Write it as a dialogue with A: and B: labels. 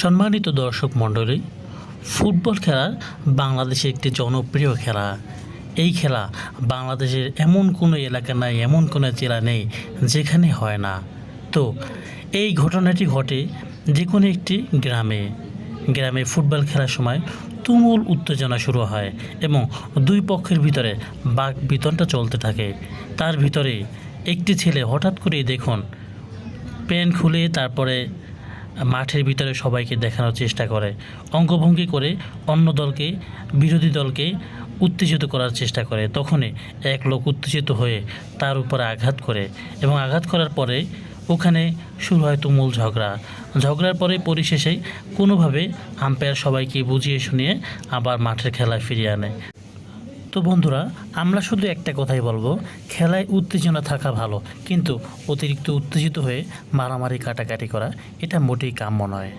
A: সম্মানিত দর্শক মণ্ডলী, ফুটবল খেলা বাংলাদেশে একটি জনপ্রিয় খেলা। এই খেলা বাংলাদেশের এমন কোনো এলাকা নাই, এমন কোনো জেলা নেই যেখানে হয় না। তো এই ঘটনাটি ঘটে যে কোনো একটি গ্রামে ফুটবল খেলার সময় তুমুল উত্তেজনা শুরু হয় এবং দুই পক্ষের ভিতরে বাক বিতণ্ডা চলতে থাকে। তার ভিতরে একটি ছেলে হঠাৎ করেই দেখুন প্যান্ট খুলে তারপরে মাঠের ভিতরে সবাইকে দেখানোর চেষ্টা করে, অঙ্গভঙ্গি করে অন্য দলকে, বিরোধী দলকে উত্তেজিত করার চেষ্টা করে। তখনই এক লোক উত্তেজিত হয়ে তার উপরে আঘাত করে এবং আঘাত করার পরে ওখানে শুরু হয় তুমুল ঝগড়ার পরে পরিশেষে কোনোভাবে আম্পায়ার সবাইকে বুঝিয়ে শুনিয়ে আবার মাঠের খেলায় ফিরিয়ে আনে। তো বন্ধুরা, আমরা শুধু একটা কথাই বলবো, খেলায় উত্তেজনা থাকা ভালো, কিন্তু অতিরিক্ত উত্তেজিত হয়ে মারামারি কাটাকাটি করা এটা মোটেই কাম্য নয়।